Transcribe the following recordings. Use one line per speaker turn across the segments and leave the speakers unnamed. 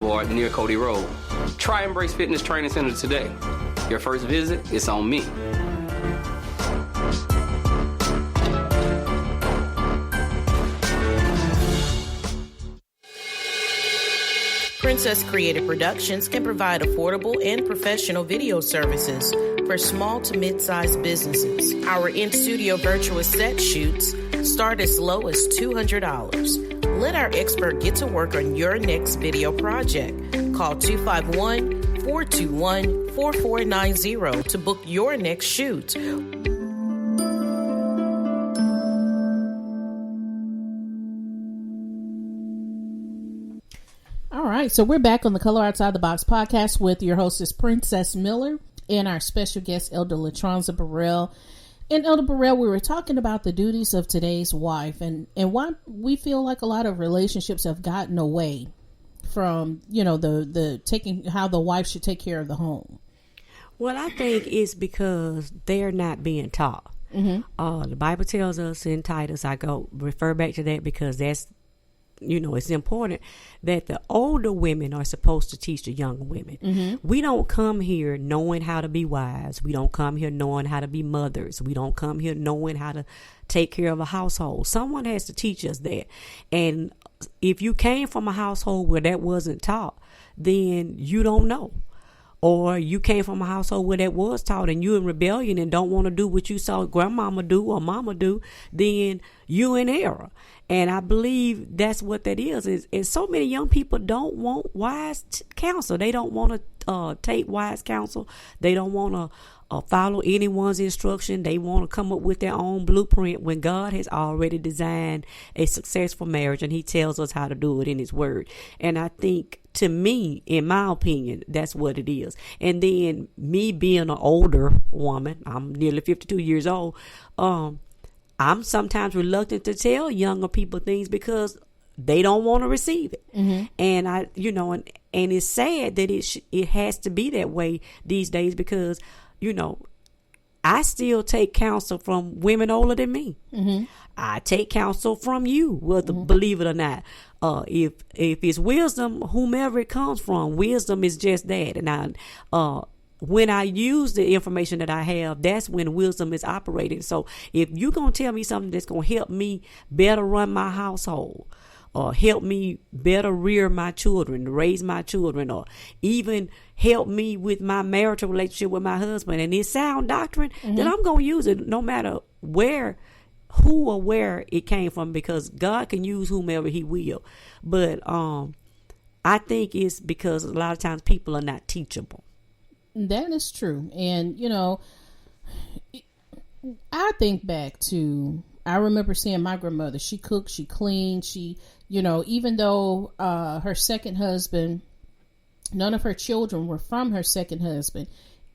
Boulevard near Cody Road. Try Embrace Fitness Training Center today. Your first visit is on me.
Princess Creative Productions can provide affordable and professional video services for small to mid-sized businesses. Our in-studio virtual set shoots start as low as $200. Let our expert get to work on your next video project. Call 251-421-4490 to book your next shoot.
All right, so we're back on the Color Outside the Box podcast with your hostess, Princess Miller, and our special guest, Elder Latranza Burrell. And Elder Burrell, we were talking about the duties of today's wife and why we feel like a lot of relationships have gotten away from, you know, the taking how the wife should take care of the home.
Well, I think it's because they're not being taught. Mm-hmm. The Bible tells us in Titus, I go refer back to that because that's, you know, it's important that the older women are supposed to teach the younger women. Mm-hmm. We don't come here knowing how to be wives. We don't come here knowing how to be mothers. We don't come here knowing how to take care of a household. Someone has to teach us that. And if you came from a household where that wasn't taught, then you don't know. Or you came from a household where that was taught and you're in rebellion and don't want to do what you saw grandmama do or mama do, then you in error. And I believe that's what that is so many young people don't want wise counsel. They don't want to take wise counsel. They don't want to follow anyone's instruction. They want to come up with their own blueprint when God has already designed a successful marriage and he tells us how to do it in his word. And I think, to me, in my opinion, that's what it is. And then me being an older woman, I'm nearly 52 years old, I'm sometimes reluctant to tell younger people things because they don't want to receive it. Mm-hmm. And and it's sad that it has to be that way these days because, you know, I still take counsel from women older than me. Mm-hmm. I take counsel from you, whether believe it or not. If it's wisdom, whomever it comes from, wisdom is just that. And when I use the information that I have, that's when wisdom is operating. So if you're going to tell me something that's going to help me better run my household, or help me better rear my children, raise my children, or even help me with my marital relationship with my husband, and it's sound doctrine, then I'm going to use it no matter who or where it came from, because God can use whomever he will. But I think it's because a lot of times people are not teachable.
That is true. And, you know, I think back to, I remember seeing my grandmother. She cooked, she cleaned, she, you know, even though her second husband, none of her children were from her second husband,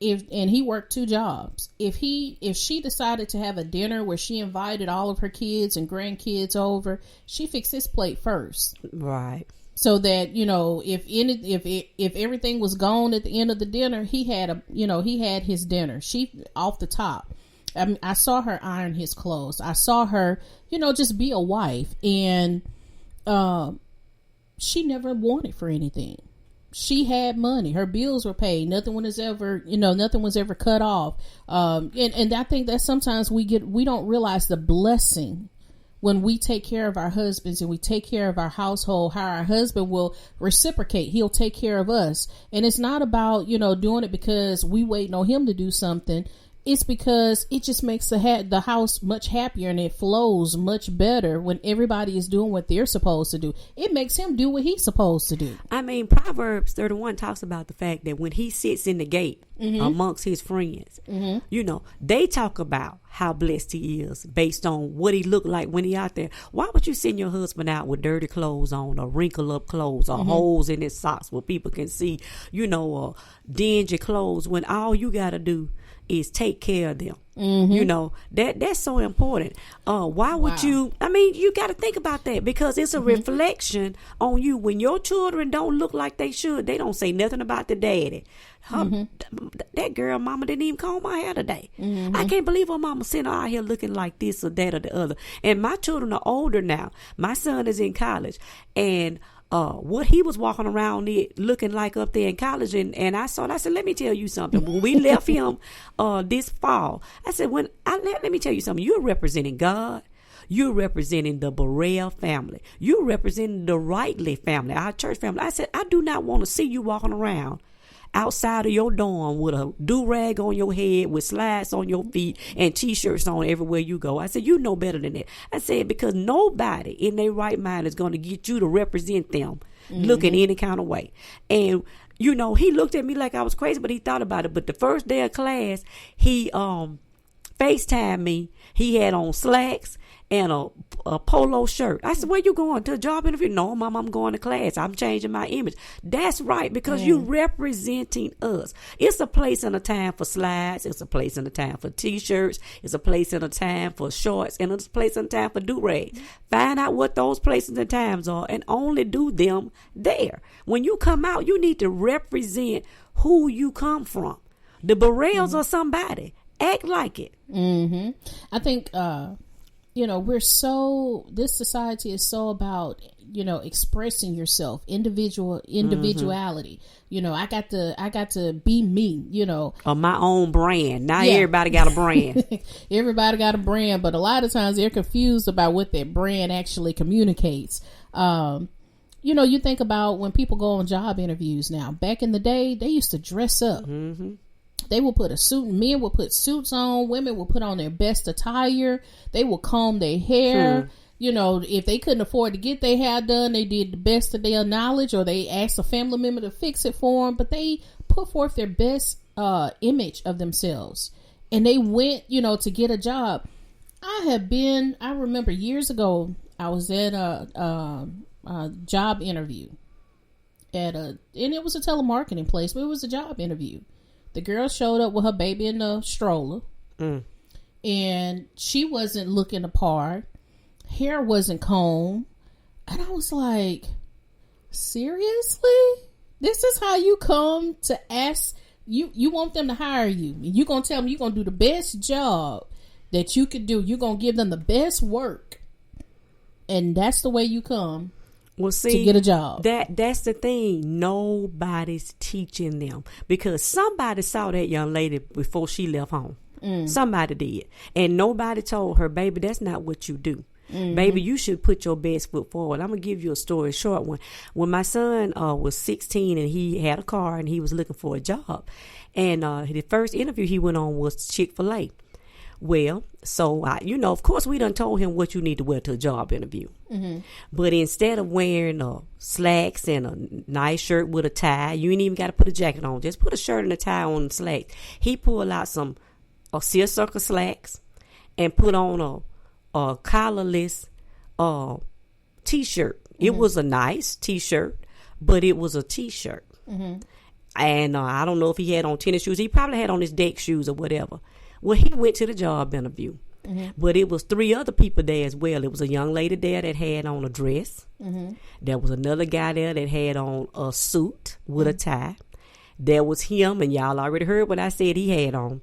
and he worked 2 jobs. If she decided to have a dinner where she invited all of her kids and grandkids over, she fixed his plate first. Right. So that, you know, if everything was gone at the end of the dinner, he had his dinner. She off the top. I mean, I saw her iron his clothes. I saw her, you know, just be a wife, and she never wanted for anything. She had money. Her bills were paid. Nothing was ever cut off. And I think that sometimes we don't realize the blessing when we take care of our husbands and we take care of our household, how our husband will reciprocate. He'll take care of us. And it's not about, you know, doing it because we waiting on him to do something. It's because it just makes the house much happier, and it flows much better when everybody is doing what they're supposed to do. It makes him do what he's supposed to do.
I mean, Proverbs 31 talks about the fact that when he sits in the gate amongst his friends, you know, they talk about how blessed he is based on what he looked like when he out there. Why would you send your husband out with dirty clothes on, or wrinkle up clothes, or holes in his socks where people can see, you know, or dingy clothes, when all you got to do is take care of them? You know, that's so important. Why would you? I mean, you got to think about that, because it's a reflection on you. When your children don't look like they should, they don't say nothing about the daddy. That girl mama didn't even comb my hair today. I can't believe her mama sent her out here looking like this or that or the other. And my children are older now. My son is in college, and what he was walking around looking like up there in college. And I said, let me tell you something. When we left him this fall, I said, let me tell you something. You're representing God. You're representing the Burrell family. You're representing the Rightly family, our church family. I said, I do not want to see you walking around outside of your dorm with a do-rag on your head, with slides on your feet, and T-shirts on everywhere you go. I said, you know better than that. I said, because nobody in their right mind is going to get you to represent them looking any kind of way. And, you know, he looked at me like I was crazy, but he thought about it. But the first day of class, he FaceTimed me. He had on slacks and a polo shirt. I said, where you going? To a job interview? No, Mom, I'm going to class. I'm changing my image. That's right, because you're representing us. It's a place and a time for slides. It's a place and a time for T-shirts. It's a place and a time for shorts. And it's a place and a time for do-rags. Find out what those places and times are and only do them there. When you come out, you need to represent who you come from. The Burrells are somebody. Act like it.
I think, you know, this society is so about, you know, expressing yourself, individuality. You know, I got to be me, you know.
Or my own brand. Now everybody got a brand.
Everybody got a brand, but a lot of times they're confused about what that brand actually communicates. You know, you think about when people go on job interviews now. Back in the day, they used to dress up. They will put a suit. Men will put suits on. Women will put on their best attire. They will comb their hair. You know, if they couldn't afford to get their hair done, they did the best of their knowledge, or they asked a family member to fix it for them. But they put forth their best image of themselves, and they went, you know, to get a job. I remember years ago, I was at a job interview and it was a telemarketing place, but it was a job interview. The girl showed up with her baby in the stroller, and she wasn't looking the part. Hair wasn't combed. And I was like, seriously? This is how you come to ask? You want them to hire you. You're going to tell them you're going to do the best job that you could do. You're going to give them the best work. And that's the way you come.
Well, see,
to get a job.
That's the thing. Nobody's teaching them, because somebody saw that young lady before she left home. Somebody did. And nobody told her, baby, that's not what you do. Baby, you should put your best foot forward. I'm going to give you a story, a short one. When my son was 16 and he had a car and he was looking for a job, and the first interview he went on was Chick-fil-A. Well, so, of course, we done told him what you need to wear to a job interview. But instead of wearing slacks and a nice shirt with a tie, you ain't even got to put a jacket on. Just put a shirt and a tie on the slacks. He pulled out some seersucker slacks and put on a collarless T-shirt. It was a nice T-shirt, but it was a T-shirt. And I don't know if he had on tennis shoes. He probably had on his deck shoes or whatever. Well, he went to the job interview, but it was 3 other people there as well. It was a young lady there that had on a dress. There was another guy there that had on a suit with a tie. There was him, and y'all already heard what I said he had on.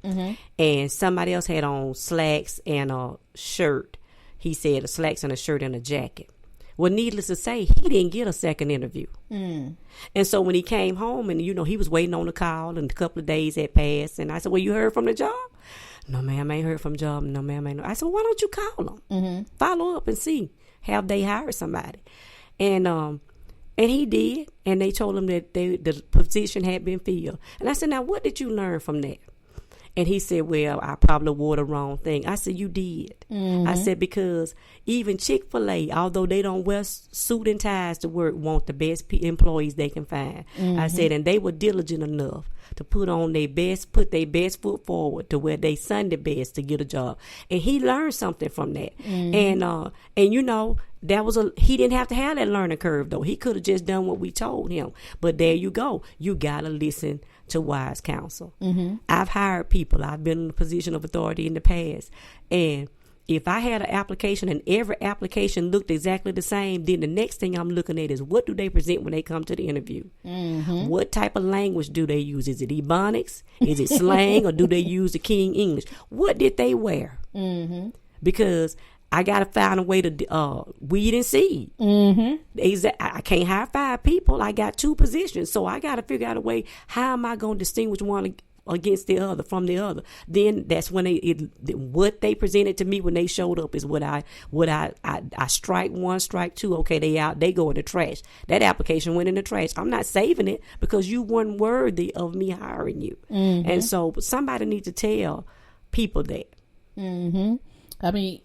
And somebody else had on slacks and a shirt. He said a slacks and a shirt and a jacket. Well, needless to say, he didn't get a second interview. And so when he came home, and, he was waiting on the call, and a couple of days had passed, and I said, well, you heard from the job? No, ma'am, I ain't heard from the job. No, ma'am, I ain't. I said, well, why don't you call them? Follow up and see. Have they hired somebody? And he did, and they told him that the position had been filled. And I said, now, what did you learn from that? And he said, well, I probably wore the wrong thing. I said, you did. I said, because even Chick-fil-A, although they don't wear suit and ties to work, want the best employees they can find. I said, and they were diligent enough to put their best foot forward to wear their Sunday best to get a job. And he learned something from that. And he didn't have to have that learning curve, though. He could have just done what we told him. But there you go. You got to listen to wise counsel. I've hired people. I've been in a position of authority in the past. And if I had an application and every application looked exactly the same, then the next thing I'm looking at is, what do they present when they come to the interview? What type of language do they use? Is it Ebonics? Is it slang? Or do they use the King English? What did they wear? Because I got to find a way to weed and seed. I can't hire 5 people. I got 2 positions. So I got to figure out a way, how am I going to distinguish one against the other from the other? Then that's when what they presented to me when they showed up is what I strike 1, strike 2. Okay, they out, they go in the trash. That application went in the trash. I'm not saving it because you weren't worthy of me hiring you. And so somebody needs to tell people that.
I mean,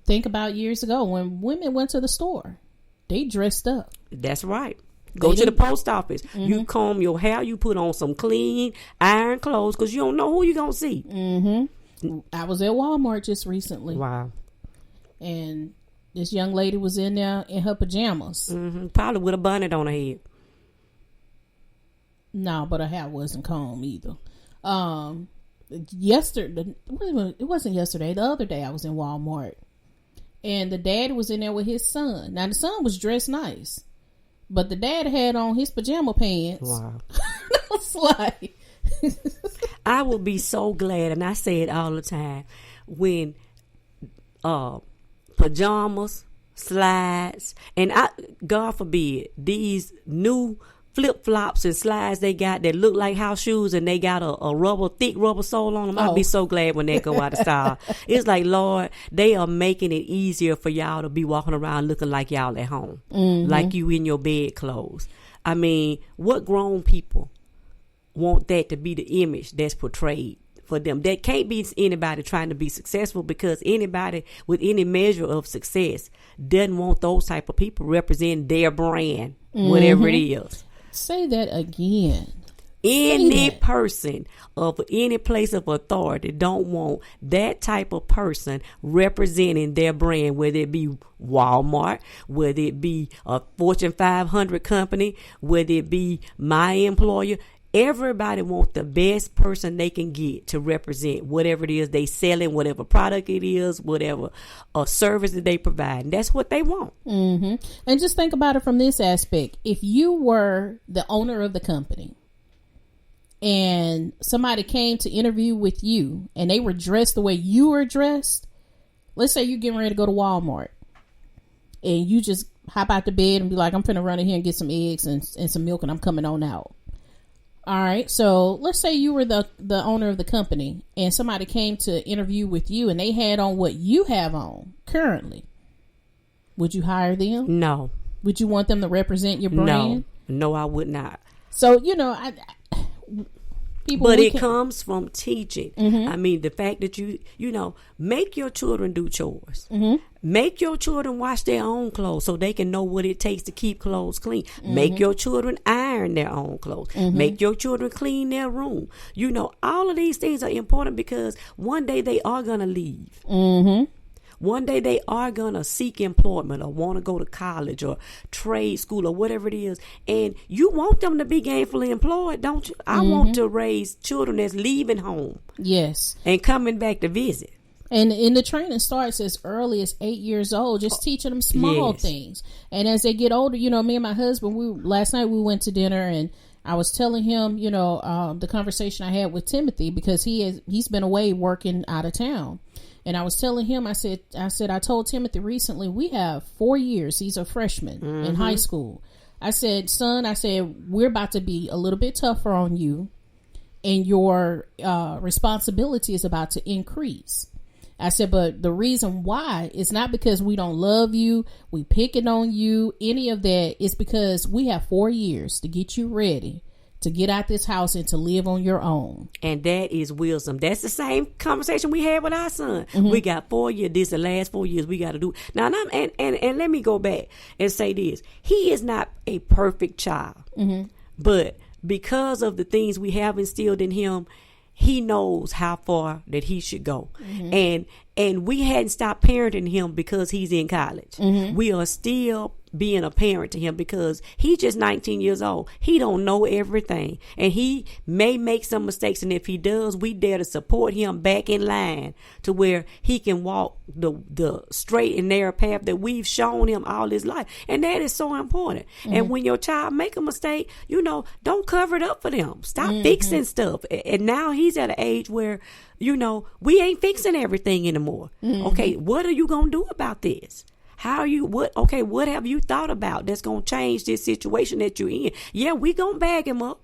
think about years ago when women went to the store, they dressed up.
That's right. Go to the post office. You comb your hair. You put on some clean, iron clothes because you don't know who you're going to see.
I was at Walmart just recently.
Wow.
And this young lady was in there in her pajamas.
Probably with a bonnet on her head.
No, but her hair wasn't combed either. Yesterday, it wasn't yesterday. The other day I was in Walmart. And the dad was in there with his son. Now, the son was dressed nice. But the dad had on his pajama pants.
Wow.
I was like...
I will be so glad, and I say it all the time, when pajamas, slides, and God forbid, these new flip-flops and slides they got that look like house shoes and they got a thick rubber sole on them. I'll be so glad when they go out of style. It's like, Lord, they are making it easier for y'all to be walking around looking like y'all at home, like you in your bed clothes. I mean, what grown people want that to be the image that's portrayed for them? That can't be anybody trying to be successful, because anybody with any measure of success doesn't want those type of people representing their brand, whatever it is.
Say that again.
Any person of any place of authority don't want that type of person representing their brand, whether it be Walmart, whether it be a Fortune 500 company, whether it be my employer. Everybody wants the best person they can get to represent whatever it is they selling, whatever product it is, whatever service that they provide. And that's what they want.
And just think about it from this aspect. If you were the owner of the company and somebody came to interview with you and they were dressed the way you were dressed, let's say you're getting ready to go to Walmart and you just hop out the bed and be like, I'm finna run in here and get some eggs and some milk and I'm coming on out. All right, so let's say you were the owner of the company and somebody came to interview with you and they had on what you have on currently. Would you hire them?
No.
Would you want them to represent your brand?
No, I would not.
So, it
comes from teaching. I mean, the fact that you make your children do chores. Make your children wash their own clothes so they can know what it takes to keep clothes clean. Make your children iron their own clothes. Make your children clean their room. All of these things are important because one day they are going to leave. One day they are going to seek employment or want to go to college or trade school or whatever it is. And you want them to be gainfully employed, don't you? I want to raise children that's leaving home.
Yes. And
coming back to visit.
And the training starts as early as 8 years old, just teaching them small things. And as they get older, me and my husband, last night we went to dinner and I was telling him, the conversation I had with Timothy because he's been away working out of town. And I was telling him, I told Timothy recently, we have 4 years. He's a freshman in high school. I said, son, we're about to be a little bit tougher on you and your responsibility is about to increase. I said, but the reason why is not because we don't love you, we picking on you, any of that. It's because we have 4 years to get you ready to get out this house and to live on your own. And
that is wisdom. That's the same conversation we had with our son. We got 4 years. This is the last 4 years we got to do. Now, and let me go back and say this. He is not a perfect child. But because of the things we have instilled in him, he knows how far that he should go. And we hadn't stopped parenting him because he's in college. We are still being a parent to him, because he's just 19 years old. He don't know everything, and he may make some mistakes. And if he does, we dare to support him back in line to where he can walk the straight and narrow path that we've shown him all his life. And that is so important. And when your child make a mistake, don't cover it up for them. Stop fixing stuff. And now he's at an age where, we ain't fixing everything anymore. Okay, what are you going to do about this? What have you thought about that's going to change this situation that you're in? Yeah, we going to bag him up.